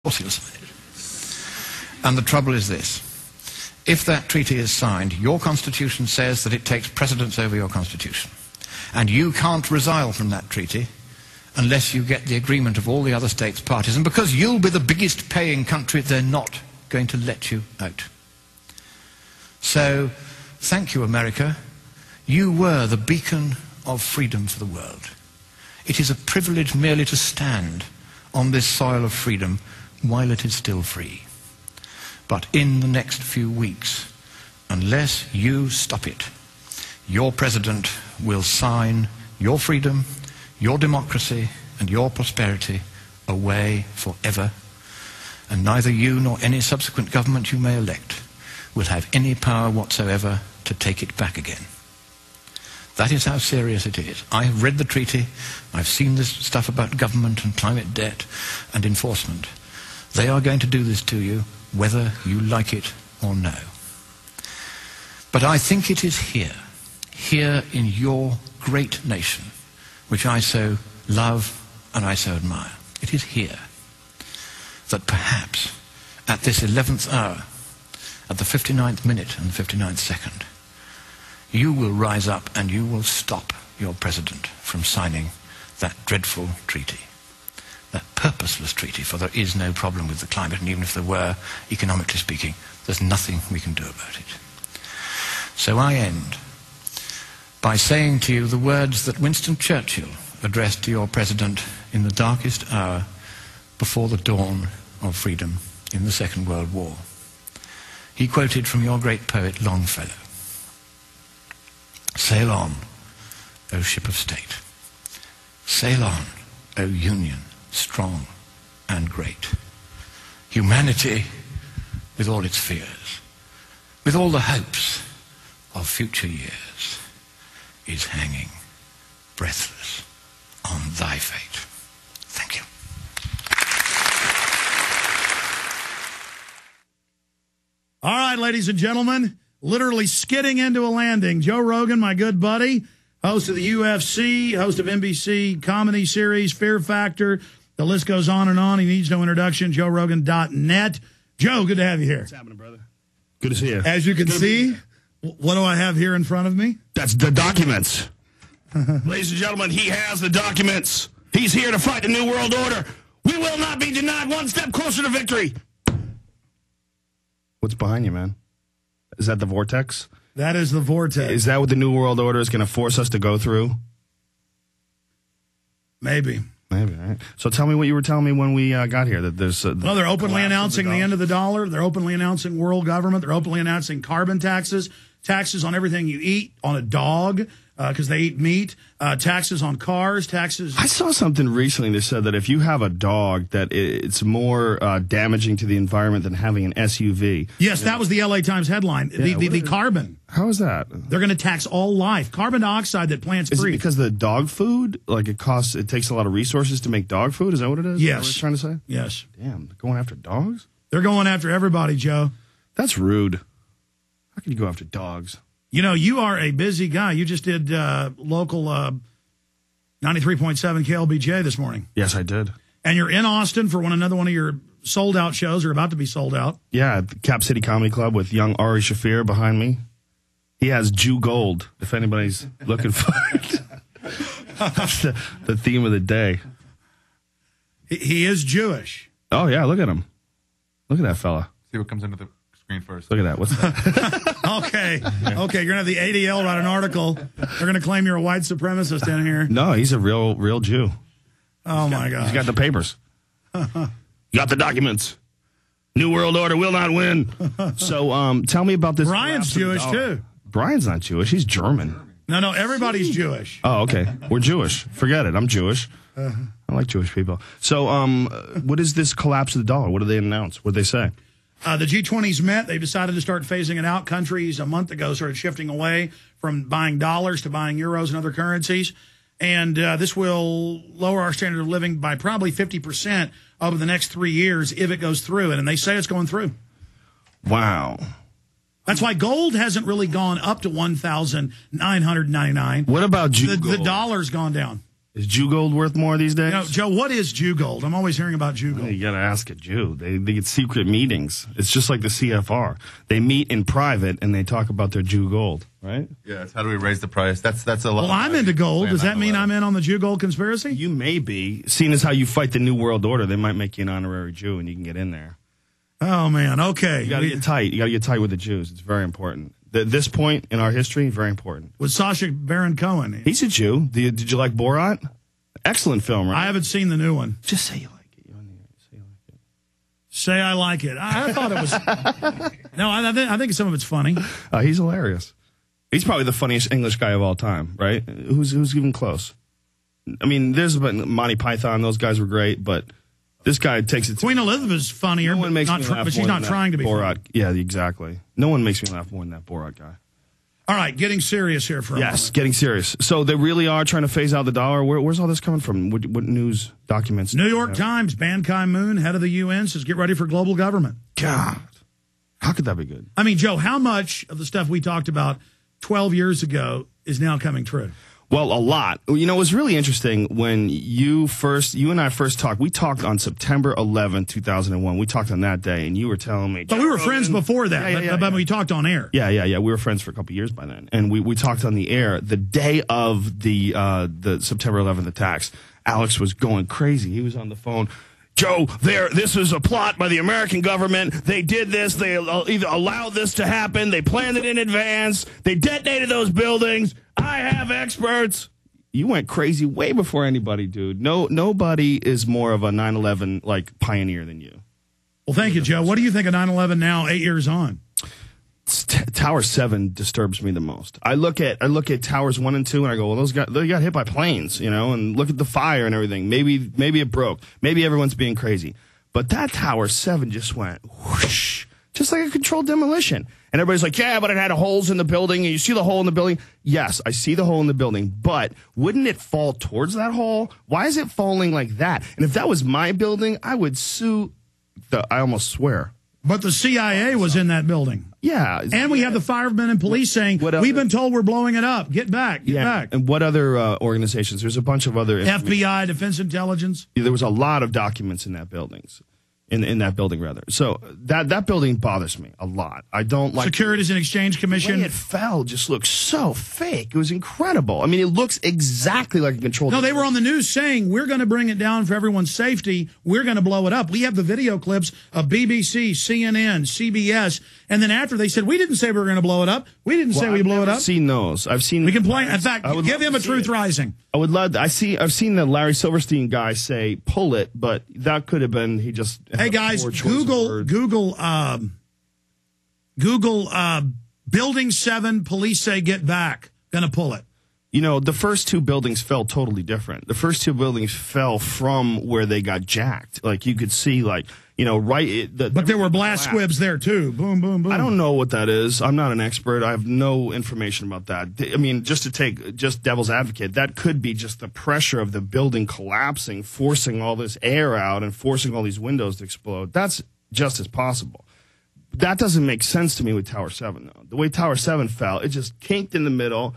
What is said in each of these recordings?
course he'll sign it. And the trouble is this. If that treaty is signed, your constitution says that it takes precedence over your constitution. And you can't resile from that treaty unless you get the agreement of all the other states parties. And because you'll be the biggest paying country, they're not going to let you out. So, thank you, America. You were the beacon of freedom for the world. It is a privilege merely to stand on this soil of freedom while it is still free. But in the next few weeks, unless you stop it, your president will sign your freedom, your democracy, and your prosperity away forever. And neither you nor any subsequent government you may elect will have any power whatsoever to take it back again. That is how serious it is. I have read the treaty. I've seen this stuff about government and climate debt and enforcement. They are going to do this to you, whether you like it or no. But I think it is here in your great nation, which I so love and I so admire. It is here that perhaps at this 11th hour, at the 59th minute and the 59th second, you will rise up and you will stop your president from signing that dreadful treaty. That purposeless treaty, for there is no problem with the climate, and even if there were, economically speaking, there's nothing we can do about it. So I end by saying to you the words that Winston Churchill addressed to your president in the darkest hour before the dawn of freedom in the Second World War. He quoted from your great poet Longfellow. "Sail on, O ship of state. Sail on, O Union, strong and great. Humanity, with all its fears, with all the hopes of future years, is hanging breathless on thy fate." Thank you. All right, ladies and gentlemen, literally skidding into a landing. Joe Rogan, my good buddy, host of the UFC, host of NBC comedy series, Fear Factor. The list goes on and on. He needs no introduction. JoeRogan.net. Joe, good to have you here. What's happening, brother? Good to see you. As you can see, what do I have here in front of me? That's the documents. Ladies and gentlemen, he has the documents. He's here to fight the New World Order. We will not be denied one step closer to victory. What's behind you, man? Is that the vortex? That is the vortex. Is that what the New World Order is going to force us to go through? Maybe. Maybe, right? So tell me what you were telling me when we got here. That there's well, they're openly announcing the end of the dollar. They're openly announcing world government. They're openly announcing carbon taxes, taxes on everything you eat, on a dog, because they eat meat, taxes on cars, taxes. I saw something recently that said that if you have a dog, that it's more damaging to the environment than having an SUV. Yes, that was the LA Times headline. Yeah, the carbon. How is that? They're going to tax all life. Carbon dioxide that plants breathe. Is it because the dog food, like it takes a lot of resources to make dog food? Is that what it is? Yes. Is that what it's trying to say? Yes. Damn, they're going after dogs? They're going after everybody, Joe. That's rude. How can you go after dogs? You know, you are a busy guy. You just did local 93.7 KLBJ this morning. Yes, I did. And you're in Austin for another one of your sold-out shows, or about to be sold out. Yeah, at the Cap City Comedy Club with young Ari Shaffir behind me. He has Jew gold, if anybody's looking for it. That's the theme of the day. He is Jewish. Oh, yeah, look at him. Look at that fella. See what comes into the screen first. Look at that. What's that? Okay. Okay, you're going to have the ADL write an article. They're going to claim you're a white supremacist in here. No, he's a real Jew. Oh, my God. He's got the papers. Got the documents. New World Order will not win. So tell me about this. Brian's Jewish, too. Brian's not Jewish. He's German. No, everybody's Jewish. Oh, okay. We're Jewish. Forget it. I'm Jewish. I like Jewish people. So what is this collapse of the dollar? What did they announce? What did they say? The G20's met. They've decided to start phasing it out. Countries a month ago started shifting away from buying dollars to buying euros and other currencies. And this will lower our standard of living by probably 50% over the next 3 years if it goes through. And they say it's going through. Wow. That's why gold hasn't really gone up to $1,999. What about Jew gold? The dollar's gone down. Is Jew gold worth more these days? You know, Joe, what is Jew gold? I'm always hearing about Jew gold. You got to ask a Jew. They get secret meetings. It's just like the CFR. They meet in private and they talk about their Jew gold, right? Yes. How do we raise the price? That's a lot. Well, I'm into gold. Does that mean I'm in on the Jew gold conspiracy? You may be. Seeing as how you fight the New World Order, they might make you an honorary Jew and you can get in there. Oh, man. Okay. You got to get tight. You got to get tight with the Jews. It's very important. This point in our history, very important. With Sacha Baron Cohen. He's a Jew. Did you like Borat? Excellent film, right? I haven't seen the new one. Just say you like it. Say you like it. Say I like it. I thought it was... No, I think some of it's funny. He's hilarious. He's probably the funniest English guy of all time, right? Who's even close? I mean, there's Monty Python. Those guys were great, but this guy takes it to... Queen Elizabeth's funnier, no one makes me laugh but she's not trying to be Borat. funny. Yeah, exactly. No one makes me laugh more than that Borat guy. All right, getting serious here for a moment. Yes, getting serious. So they really are trying to phase out the dollar. Where's all this coming from? What news documents? New York Times, Ban Ki-moon, head of the UN, says get ready for global government. God, how could that be good? I mean, Joe, how much of the stuff we talked about 12 years ago is now coming true? Well, a lot. You know, it was really interesting when you and I first talked. We talked on September 11, 2001. We talked on that day, and you were telling me. But we were friends before that, but we talked on air. Yeah. We were friends for a couple years by then. And we talked on the air the day of the September 11th attacks. Alex was going crazy. He was on the phone. Joe, this was a plot by the American government. They did this. They either allowed this to happen. They planned it in advance. They detonated those buildings. I have experts. You went crazy way before anybody, dude. Nobody is more of a 9/11 like pioneer than you. Well, thank you, Joe. What do you think of 9/11 now, 8 years on? Tower 7 disturbs me the most. I look at Towers 1 and 2 and I go, well, they got hit by planes, you know, and look at the fire and everything. Maybe it broke. Maybe everyone's being crazy. But that Tower 7 just went whoosh, just like a controlled demolition. And everybody's like, yeah, but it had holes in the building. And you see the hole in the building? Yes, I see the hole in the building. But wouldn't it fall towards that hole? Why is it falling like that? And if that was my building, I would sue I almost swear. But the CIA was in that building. Yeah. And we have the firemen and police saying, we've been told we're blowing it up. Get back. Get back. And what other organizations? There's a bunch of other... FBI, Defense Intelligence. There was a lot of documents in that buildings. In that building, rather. So that building bothers me a lot. I don't like... Securities and Exchange Commission. The way it fell just looks so fake. It was incredible. I mean, it looks exactly like a controlled... No, they were on the news saying, we're going to bring it down for everyone's safety. We're going to blow it up. We have the video clips of BBC, CNN, CBS, and then after they said, we didn't say we were going to blow it up. We didn't say we blew it up. I've seen those. I've seen... We can play... In fact, give him a Truth Rising. I would love... I've seen the Larry Silverstein guy say, pull it, but that could have been... He just... Hey, guys, Google Building 7, police say get back. Gonna pull it. You know, the first two buildings fell totally different. The first two buildings fell from where they got jacked. Like, you could see, like, you know, but there were blast squibs there, too. Boom, boom, boom. I don't know what that is. I'm not an expert. I have no information about that. I mean, just to take devil's advocate, that could be just the pressure of the building collapsing, forcing all this air out and forcing all these windows to explode. That's just as possible. That doesn't make sense to me with Tower 7, though. The way Tower 7 fell, it just kinked in the middle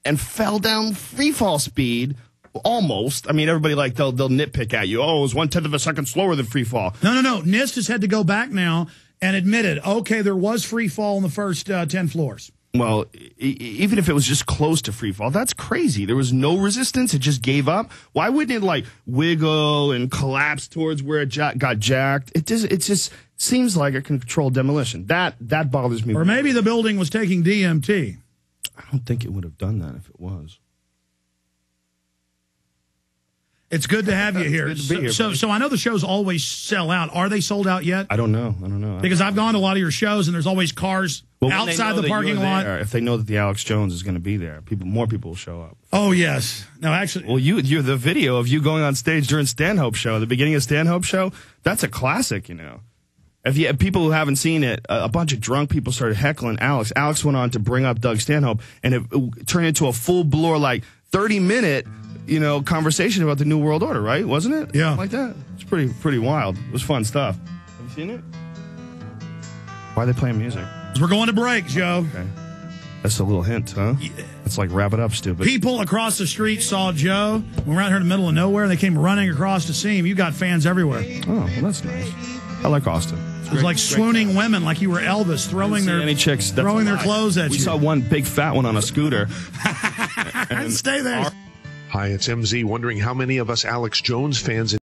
and fell down free fall speed. Almost. I mean, everybody, like, they'll nitpick at you. Oh, it was 1/10 of a second slower than free fall. No. NIST has had to go back now and admitted, okay, there was free fall in the first 10 floors. Well, even if it was just close to free fall, that's crazy. There was no resistance. It just gave up. Why wouldn't it, like, wiggle and collapse towards where it got jacked? It just seems like a controlled demolition. That bothers me. Or maybe the building was taking DMT. I don't think it would have done that if it was. It's good to have you here. So I know the shows always sell out. Are they sold out yet? I don't know. Because I've gone to a lot of your shows, and there's always cars outside the parking lot. If they know that the Alex Jones is going to be there, more people will show up. Oh, yes. No, actually. Well, you're the video of you going on stage during Stanhope's show, the beginning of Stanhope's show, that's a classic, you know. If you have people who haven't seen it, a bunch of drunk people started heckling Alex. Alex went on to bring up Doug Stanhope, and it turned into a full-blown, like, 30-minute... you know, conversation about the New World Order, right? Wasn't it? Yeah. Like that? It's pretty wild. It was fun stuff. Have you seen it? Why are they playing music? We're going to break, Joe. Okay. That's a little hint, huh? Yeah. It's like wrap it up, stupid. People across the street saw Joe. When we're out here in the middle of nowhere, and they came running across to see him. You got fans everywhere. Oh, well, that's nice. I like Austin. It was like swooning women, like you were Elvis, throwing their clothes at you. We saw one big fat one on a scooter. And stay there. Hi, it's MZ, wondering how many of us Alex Jones fans